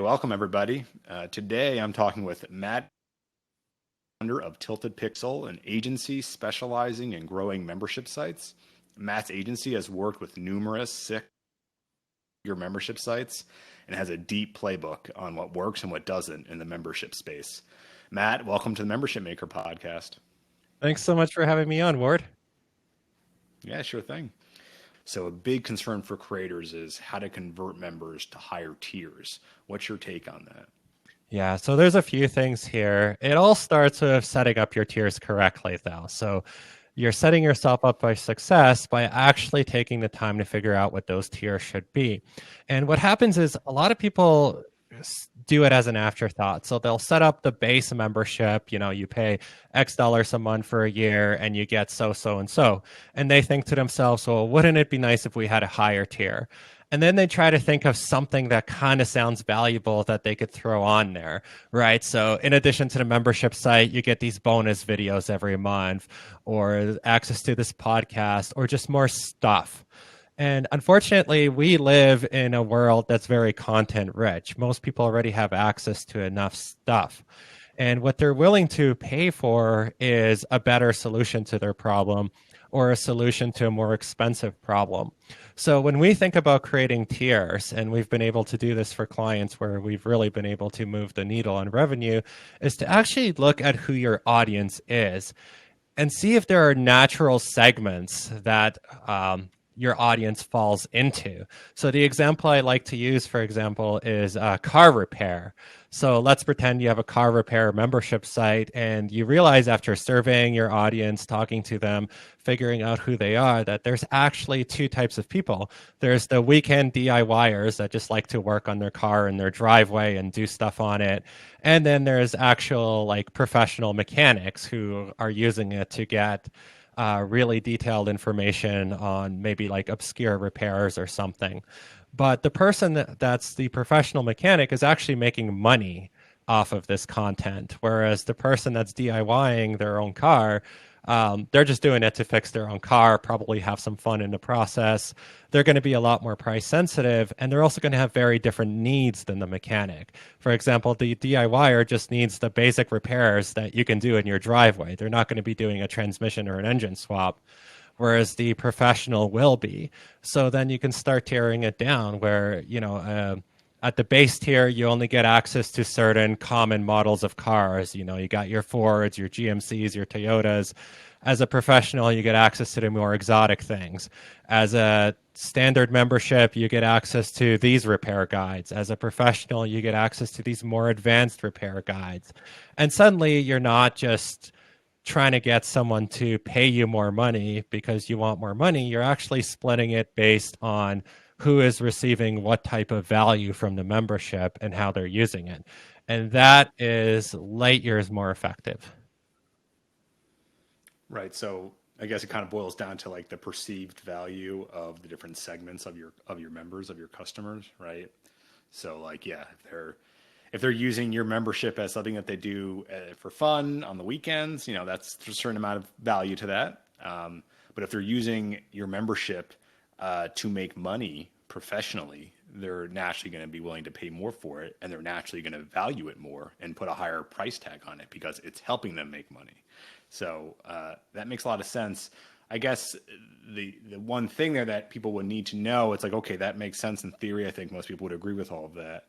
Welcome, everybody. Today, I'm talking with Matt, founder of Tilted Pixel, an agency specializing in growing membership sites. Matt's agency has worked with numerous six-figure membership sites and has a deep playbook on what works and what doesn't in the membership space. Matt, welcome to the Membership Maker podcast. Thanks so much for having me on, Ward. Yeah, sure thing. So a big concern for creators is how to convert members to higher tiers. What's your take on that? Yeah, so there's a few things here. It all starts with setting up your tiers correctly, though. So you're setting yourself up for success by actually taking the time to figure out what those tiers should be. And what happens is a lot of people do it as an afterthought. So they'll set up the base membership, you pay X dollars a month for a year and you get so, and so. And they think to themselves, well, wouldn't it be nice if we had a higher tier? And then they try to think of something that kind of sounds valuable that they could throw on there, right? So in addition to the membership site, you get these bonus videos every month or access to this podcast or just more stuff. And unfortunately, we live in a world that's very content rich. Most people already have access to enough stuff. And what they're willing to pay for is a better solution to their problem or a solution to a more expensive problem. So when we think about creating tiers, and we've been able to do this for clients where we've really been able to move the needle on revenue, is to actually look at who your audience is and see if there are natural segments that your audience falls into. So the example I like to use, for example, is car repair. So let's pretend you have a car repair membership site and you realize after surveying your audience, talking to them, figuring out who they are, that there's actually two types of people. There's the weekend DIYers that just like to work on their car in their driveway and do stuff on it. And then there's actual professional mechanics who are using it to get really detailed information on maybe obscure repairs or something. But the person that's the professional mechanic is actually making money off of this content, whereas the person that's DIYing their own car, they're just doing it to fix their own car, probably have some fun in the process. They're going to be a lot more price sensitive, and they're also going to have very different needs than the mechanic. For example, the DIYer just needs the basic repairs that you can do in your driveway. They're not going to be doing a transmission or an engine swap, whereas the professional will be. So then you can start tearing it down where, at the base tier, you only get access to certain common models of cars. You got your Fords, your GMCs, your Toyotas. As a professional, you get access to the more exotic things. As a standard membership, you get access to these repair guides. As a professional, you get access to these more advanced repair guides. And suddenly, you're not just trying to get someone to pay you more money because you want more money. You're actually splitting it based on who is receiving what type of value from the membership and how they're using it. And that is light years more effective. Right. So I guess it kind of boils down to the perceived value of the different segments of your members, of your customers, right? So yeah, if they're using your membership as something that they do for fun on the weekends, that's a certain amount of value to that. But if they're using your membership to make money professionally, they're naturally going to be willing to pay more for it, and they're naturally going to value it more and put a higher price tag on it because it's helping them make money. So that makes a lot of sense. I guess the one thing there that people would need to know, it's okay, that makes sense in theory. I think most people would agree with all of that.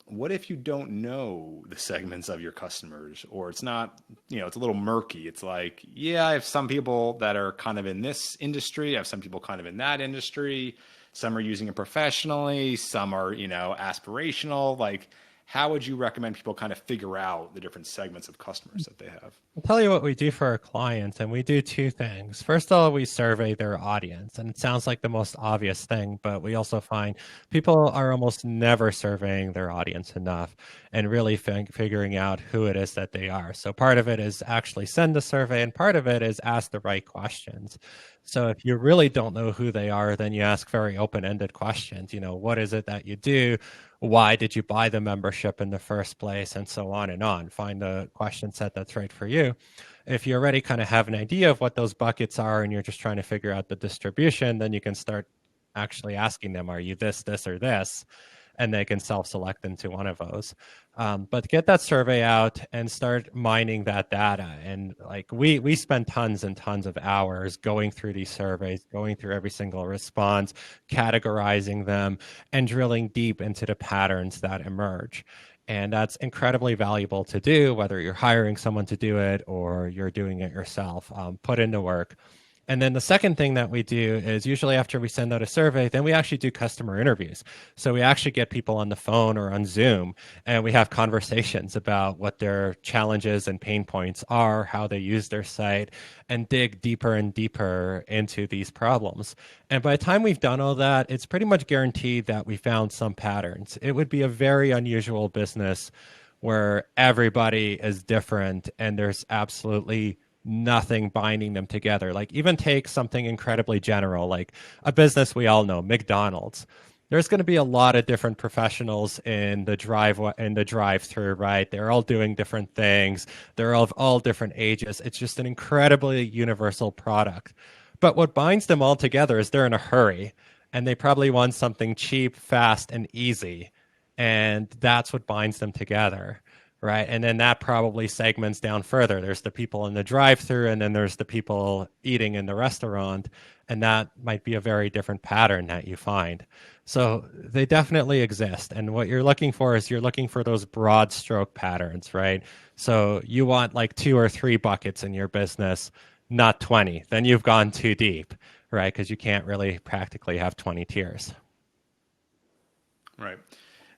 What if you don't know the segments of your customers, or it's not, it's a little murky. It's I have some people that are kind of in this industry. I have some people kind of in that industry. Some are using it professionally. Some are, aspirational. How would you recommend people kind of figure out the different segments of customers that they have? I'll tell you what we do for our clients, and we do two things. First of all, we survey their audience, and it sounds like the most obvious thing, but we also find people are almost never surveying their audience enough and really figuring out who it is that they are. So part of it is actually send the survey, and part of it is ask the right questions. So if you really don't know who they are, then you ask very open-ended questions. What is it that you do? Why did you buy the membership in the first place? And so on and on. Find a question set that's right for you. If you already kind of have an idea of what those buckets are and you're just trying to figure out the distribution, then you can start actually asking them, are you this, or this? and they can self-select into one of those. But get that survey out and start mining that data. And like we spend tons and tons of hours going through these surveys, going through every single response, categorizing them, and drilling deep into the patterns that emerge. And that's incredibly valuable to do, whether you're hiring someone to do it or you're doing it yourself. Put into work. And then the second thing that we do is usually after we send out a survey, then we actually do customer interviews. So we actually get people on the phone or on Zoom and we have conversations about what their challenges and pain points are, how they use their site, and dig deeper and deeper into these problems. And by the time we've done all that, it's pretty much guaranteed that we found some patterns. It would be a very unusual business where everybody is different and there's absolutely nothing binding them together. Like even take something incredibly general, like a business we all know, McDonald's. There's going to be a lot of different professionals in the drive-through, right? They're all doing different things. They're of all different ages. It's just an incredibly universal product. But what binds them all together is they're in a hurry and they probably want something cheap, fast, and easy. And that's what binds them together. Right. And then that probably segments down further. There's the people in the drive through and then there's the people eating in the restaurant. And that might be a very different pattern that you find. So they definitely exist. And what you're looking for is you're looking for those broad stroke patterns, right? So you want like 2 or 3 buckets in your business, not 20. Then you've gone too deep, right? Because you can't really practically have 20 tiers. Right.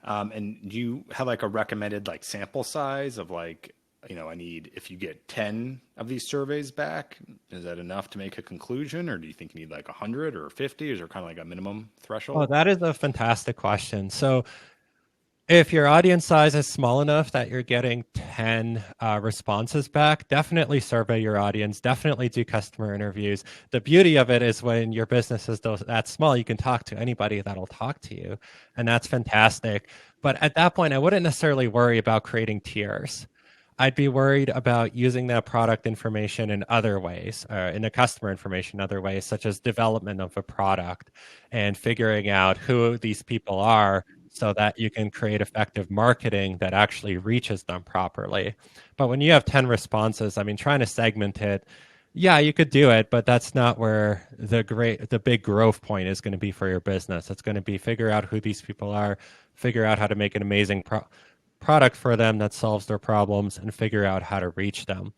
And do you have like a recommended like sample size of like, I need, if you get 10 of these surveys back, is that enough to make a conclusion? Or do you think you need like 100 or 50? Is there kind of like a minimum threshold? Oh, that is a fantastic question. So if your audience size is small enough that you're getting 10 responses back, definitely survey your audience, definitely do customer interviews. The beauty of it is when your business is that small, you can talk to anybody that'll talk to you, and that's fantastic. But at that point, I wouldn't necessarily worry about creating tiers. I'd be worried about using that product information in other ways, in the customer information in other ways, such as development of a product and figuring out who these people are so that you can create effective marketing that actually reaches them properly. But when you have 10 responses, I mean, trying to segment it, yeah, you could do it, but that's not where the big growth point is going to be for your business. It's going to be figure out who these people are, figure out how to make an amazing product for them that solves their problems, and figure out how to reach them.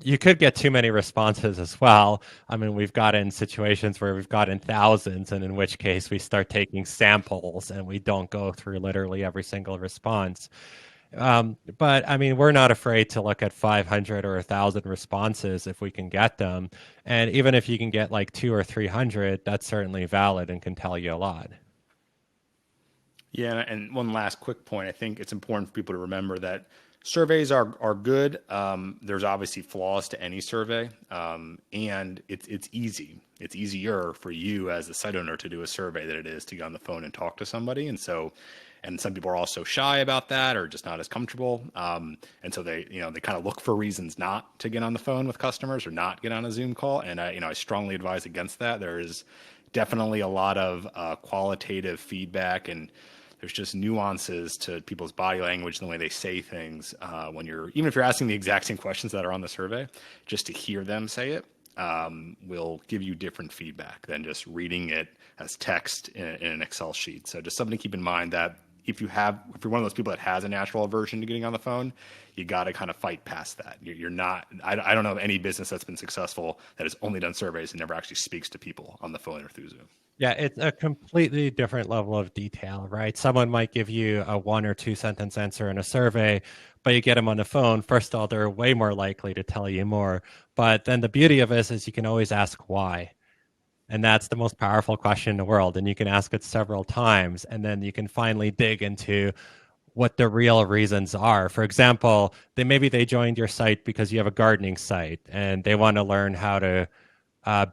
You could get too many responses as well. I mean, we've gotten situations where we've gotten thousands, and in which case we start taking samples and we don't go through literally every single response. But I mean, we're not afraid to look at 500 or 1,000 responses if we can get them. And even if you can get like 200 or 300, that's certainly valid and can tell you a lot. Yeah, and one last quick point. I think it's important for people to remember that surveys are good. There's obviously flaws to any survey, and it's easy. It's easier for you as a site owner to do a survey than it is to get on the phone and talk to somebody. And some people are also shy about that or just not as comfortable. And so they kind of look for reasons not to get on the phone with customers or not get on a Zoom call. And I strongly advise against that. There is definitely a lot of qualitative feedback, and there's just nuances to people's body language and the way they say things even if you're asking the exact same questions that are on the survey, just to hear them say it will give you different feedback than just reading it as text in an Excel sheet. So just something to keep in mind that if you're one of those people that has a natural aversion to getting on the phone, you got to kind of fight past that. You're not, I don't know of any business that's been successful that has only done surveys and never actually speaks to people on the phone or through Zoom. Yeah, it's a completely different level of detail, right? Someone might give you a 1 or 2 sentence answer in a survey, but you get them on the phone. First of all, they're way more likely to tell you more. But then the beauty of this is you can always ask why. And that's the most powerful question in the world. And you can ask it several times, and then you can finally dig into what the real reasons are. For example, maybe they joined your site because you have a gardening site and they want to learn how to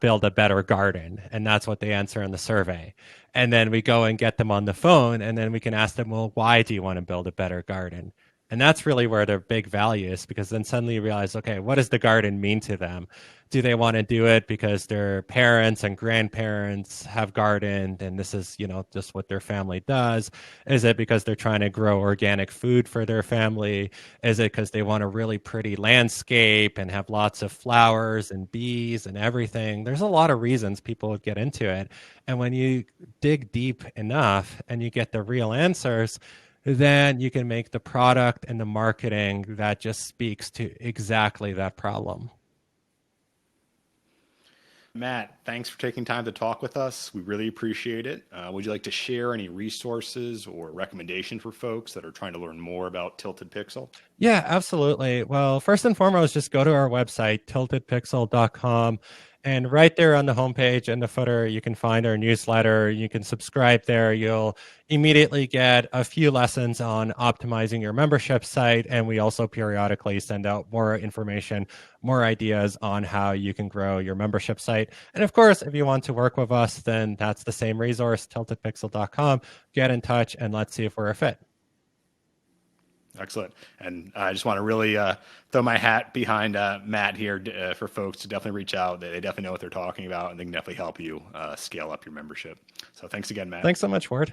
build a better garden. And that's what they answer in the survey. And then we go and get them on the phone, and then we can ask them, well, why do you want to build a better garden? And that's really where their big value is, because then suddenly you realize, okay, what does the garden mean to them? Do they want to do it because their parents and grandparents have gardened and this is, just what their family does? Is it because they're trying to grow organic food for their family? Is it because they want a really pretty landscape and have lots of flowers and bees and everything? There's a lot of reasons people would get into it. And when you dig deep enough and you get the real answers, then you can make the product and the marketing that just speaks to exactly that problem. Matt, thanks for taking time to talk with us. We really appreciate it. Would you like to share any resources or recommendations for folks that are trying to learn more about Tilted Pixel? Yeah, absolutely. Well, first and foremost, just go to our website, tiltedpixel.com. And right there on the homepage in the footer, you can find our newsletter. You can subscribe there. You'll immediately get a few lessons on optimizing your membership site. And we also periodically send out more information, more ideas on how you can grow your membership site. And of course, if you want to work with us, then that's the same resource, tiltedpixel.com. Get in touch and let's see if we're a fit. Excellent. And I just want to really throw my hat behind Matt here for folks to definitely reach out. They definitely know what they're talking about, and they can definitely help you scale up your membership. So thanks again, Matt. Thanks so much, Ward.